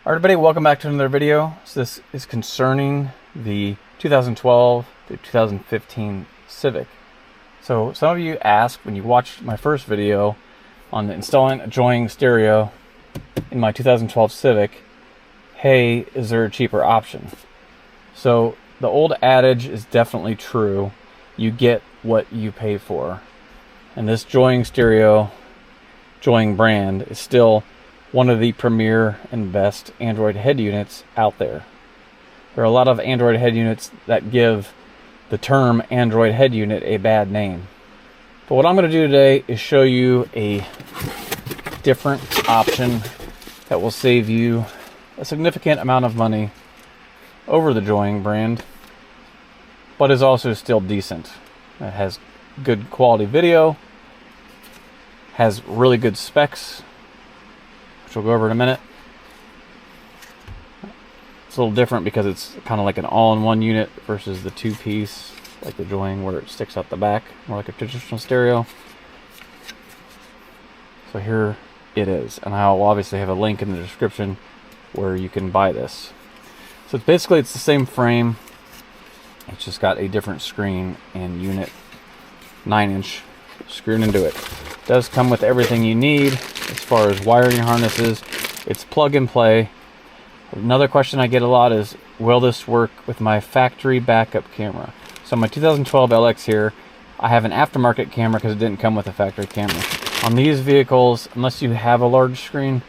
Alright everybody, welcome back to another video. So this is concerning the 2012 to 2015 Civic. So some of you asked when you watched my first video on installing a joining stereo in my 2012 Civic, hey, is there a cheaper option? So the old adage is definitely true. You get what you pay for. And this joining stereo, joining brand is still one of the premier and best Android head units out there. There are a lot of Android head units that give the term Android head unit a bad name. But what I'm going to do today is show you a different option that will save you a significant amount of money over the joining brand, but is also still decent. It has good quality video, has really good specs, which we'll go over in a minute. It's a little different because it's kind of like an all-in-one unit versus the two-piece, like the joining where it sticks out the back, more like a traditional stereo. So here it is, and I'll obviously have a link in the description where you can buy this. So it's the same frame, it's just got a different screen and unit, 9-inch screwed into it. It does come with everything you need as far as wiring harnesses. It's plug and play. Another question I get a lot is, will this work with my factory backup camera? So my 2012 LX here, I have an aftermarket camera because it didn't come with a factory camera. On these vehicles, unless you have a large screen,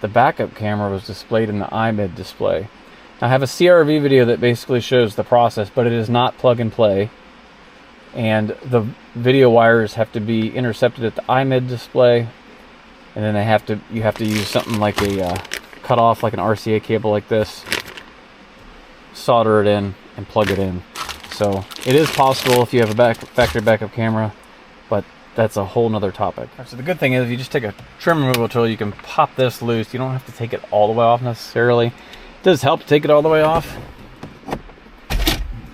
the backup camera was displayed in the iMid display. Now, I have a CRV video that basically shows the process, but it is not plug and play. And the video wires have to be intercepted at the iMid display, and then you have to use something like a cutoff, like an RCA cable like this, solder it in and plug it in. So it is possible if you have a factory backup camera, but that's a whole nother topic. So the good thing is, if you just take a trim removal tool, you can pop this loose. You don't have to take it all the way off necessarily. It does help to take it all the way off.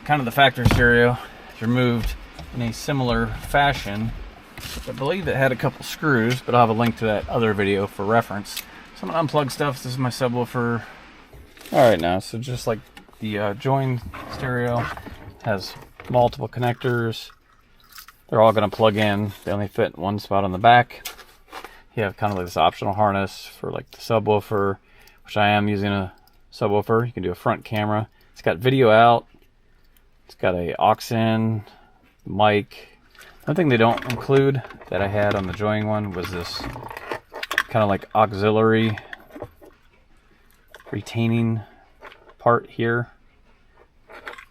Kind of the factory stereo is removed in a similar fashion. I believe it had a couple screws, but I'll have a link to that other video for reference. So I'm gonna unplug stuff. This is my subwoofer. Alright, now, so just like the joined stereo, has multiple connectors. They're all gonna plug in. They only fit in one spot on the back. You have kind of like this optional harness for like the subwoofer, which I am using a subwoofer. You can do a front camera. It's got video out. It's got a aux in, mic. One thing they don't include that I had on the joining one was this kind of like auxiliary retaining part here.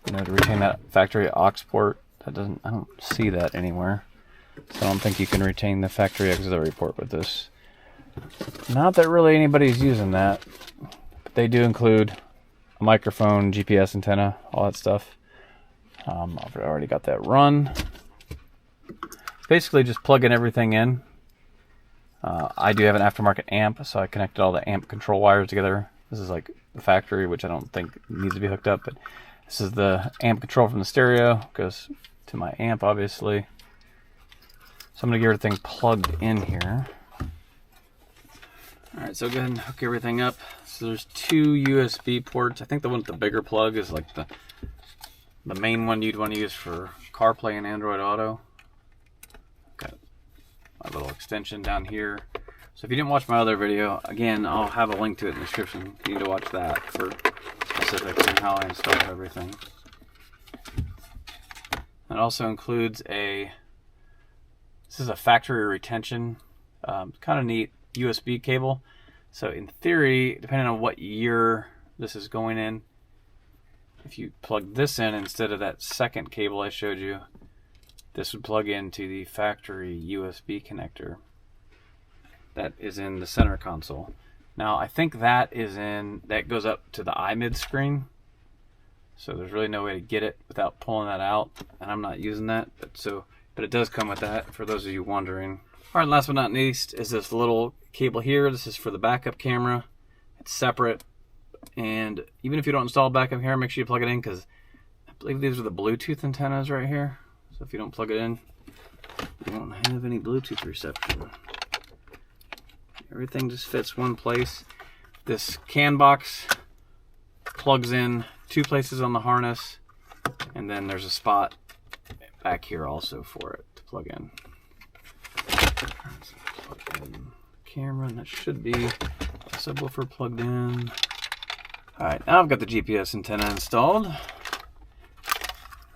You know, to retain that factory aux port. I don't see that anywhere. So I don't think you can retain the factory auxiliary port with this. Not that really anybody's using that. But they do include a microphone, GPS antenna, all that stuff. I've already got that run. Basically just plugging everything in. I do have an aftermarket amp, so I connected all the amp control wires together. This is like the factory, which I don't think needs to be hooked up, but this is the amp control from the stereo. Goes to my amp, obviously. So I'm going to get everything plugged in here. Alright, so go ahead and hook everything up. So there's two USB ports. I think the one with the bigger plug is like the main one you'd want to use for CarPlay and Android Auto. Got my little extension down here. So if you didn't watch my other video, again, I'll have a link to it in the description. You need to watch that for specifics on how I installed everything. It also includes this is a factory retention, kind of neat USB cable. So in theory, depending on what year this is going in, if you plug this in instead of that second cable I showed you, this would plug into the factory USB connector that is in the center console. Now I think that goes up to the iMid screen, so there's really no way to get it without pulling that out, and I'm not using that, but it does come with that for those of you wondering. Alright, last but not least is this little cable here. This is for the backup camera. It's separate, and even if you don't install a backup camera, make sure you plug it in, because I believe these are the Bluetooth antennas right here. So if you don't plug it in, you won't have any Bluetooth reception. Everything just fits one place. This CAN box plugs in 2 places on the harness, and then there's a spot back here also for it to plug in. So plug in the camera, and that should be a subwoofer plugged in. Alright, now I've got the GPS antenna installed.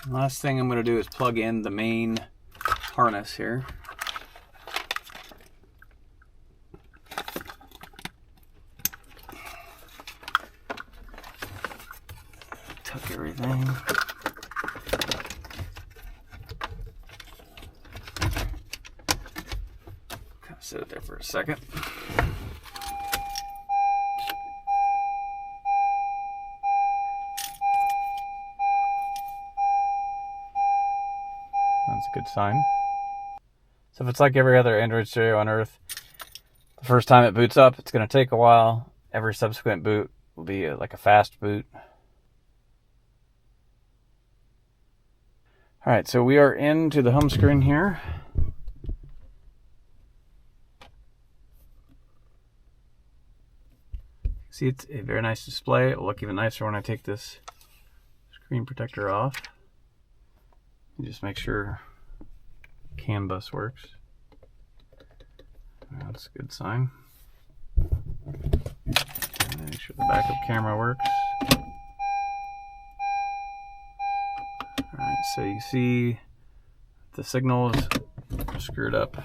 Last thing I'm going to do is plug in the main harness here. Tuck everything. Kind of sit it there for a second. That's a good sign. So if it's like every other Android stereo on Earth, the first time it boots up, it's going to take a while. Every subsequent boot will be like a fast boot. Alright, so we are into the home screen here. See, it's a very nice display. It will look even nicer when I take this screen protector off. You just make sure CAN bus works. That's a good sign. And make sure the backup camera works. Alright, so you see the signal is screwed up.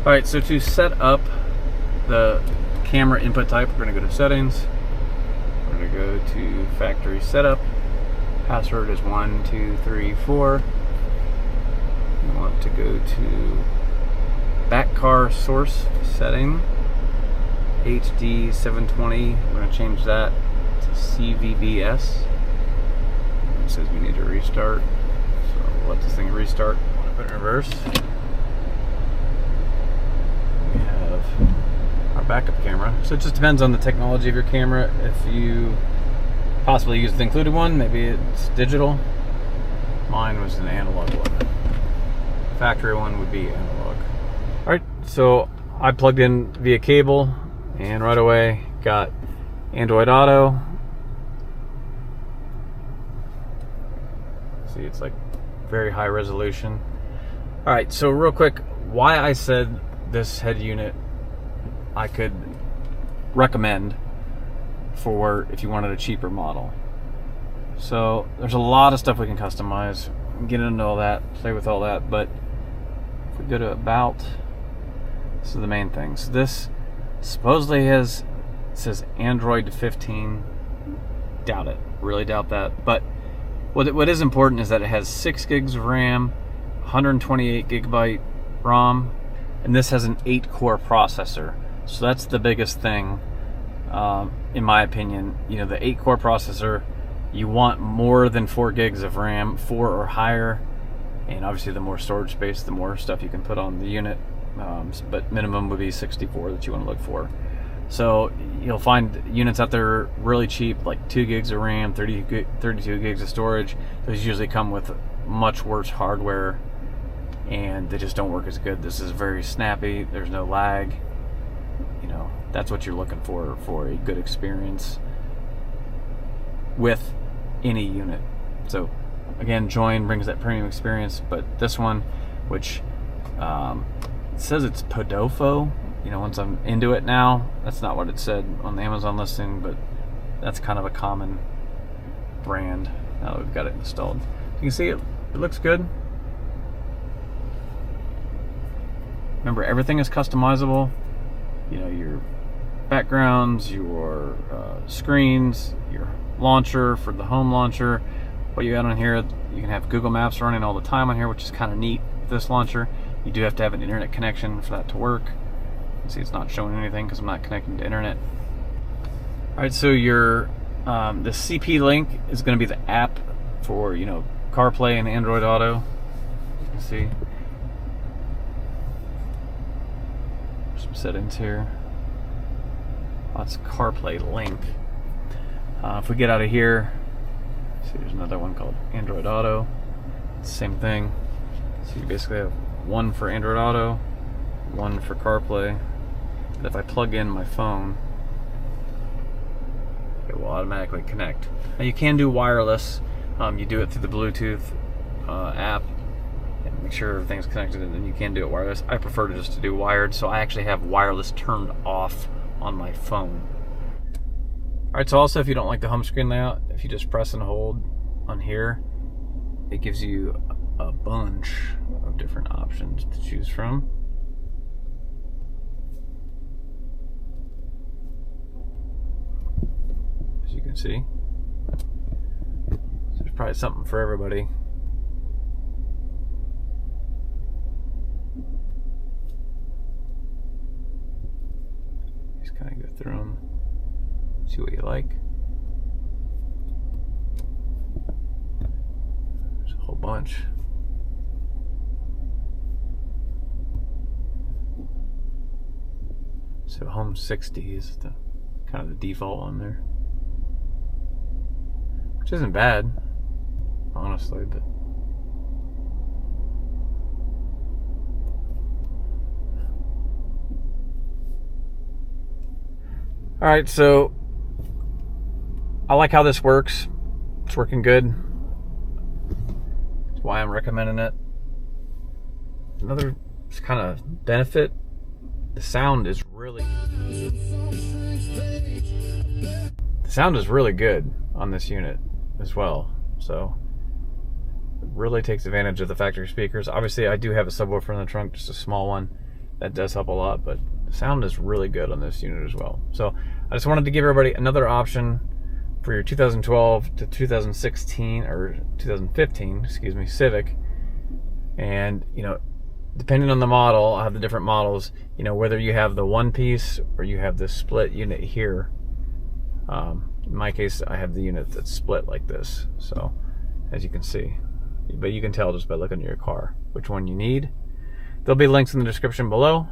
Alright, so to set up the camera input type, we're going to go to settings. We're going to go to factory setup. Password is 1234. We want to go to back car source setting, HD 720. We're going to change that to CVBS. It says we need to restart, so we'll let this thing restart. I want to put it in reverse. We have our backup camera. So it just depends on the technology of your camera. If you possibly use the included one, maybe it's digital. Mine was an analog one. Factory one would be analog. Alright, so I plugged in via cable and right away got Android Auto. See, it's like very high resolution. Alright, so real quick, why I said this head unit I could recommend for if you wanted a cheaper model. So there's a lot of stuff we can customize, get into all that, play with all that, but if we go to about, this is the main thing. So this supposedly it says Android 15. Doubt it, really doubt that. But what is important is that it has 6 gigs of RAM, 128 gigabyte ROM, and this has an 8-core processor. So that's the biggest thing. In my opinion, you know, the 8-core processor, you want more than 4 gigs of RAM, 4 or higher, and obviously the more storage space, the more stuff you can put on the unit, but minimum would be 64 that you want to look for. So you'll find units out there really cheap, like 2 gigs of RAM, 32 gigs of storage. Those usually come with much worse hardware, and they just don't work as good. This is very snappy, there's no lag. You know, that's what you're looking for a good experience with any unit. So again, Join brings that premium experience, but this one, which it says it's Podofo, you know, once I'm into it now, that's not what it said on the Amazon listing, but that's kind of a common brand now that we've got it installed. You can see it looks good. Remember, everything is customizable. You know, your backgrounds, your screens, your launcher for the home launcher. What you got on here, you can have Google Maps running all the time on here, which is kind of neat. This launcher, you do have to have an internet connection for that to work. You see, it's not showing anything because I'm not connecting to internet. All right, so your the CP link is going to be the app for, you know, CarPlay and Android Auto. You can see some settings here. That's CarPlay link. If we get out of here, see, there's another one called Android Auto. Same thing. So you basically have one for Android Auto, one for CarPlay. And if I plug in my phone, it will automatically connect. Now you can do wireless. You do it through the Bluetooth app and make sure everything's connected, and then you can do it wireless. I prefer to just to do wired, so I actually have wireless turned off on my phone. Alright, so also if you don't like the home screen layout, if you just press and hold on here, it gives you a bunch of different options to choose from. As you can see, so there's probably something for everybody. Just kind of go through them, see what you like. There's a whole bunch. So home 60 is the kind of the default one there, which isn't bad, honestly. But all right, so I like how this works. It's working good. That's why I'm recommending it. Another kind of benefit, the sound is really good on this unit as well. So it really takes advantage of the factory speakers. Obviously I do have a subwoofer in the trunk, just a small one. That does help a lot, but the sound is really good on this unit as well. So I just wanted to give everybody another option for your 2012 to 2016 or 2015, excuse me, Civic. And you know, depending on the model, I have the different models, you know, whether you have the one piece or you have the split unit here. In my case, I have the unit that's split like this. So as you can see, but you can tell just by looking at your car which one you need. There'll be links in the description below.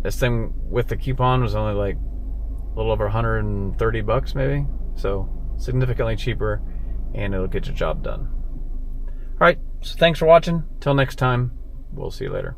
This thing with the coupon was only like a little over 130 bucks maybe. So significantly cheaper, and it'll get your job done. All right, so thanks for watching. Till next time, we'll see you later.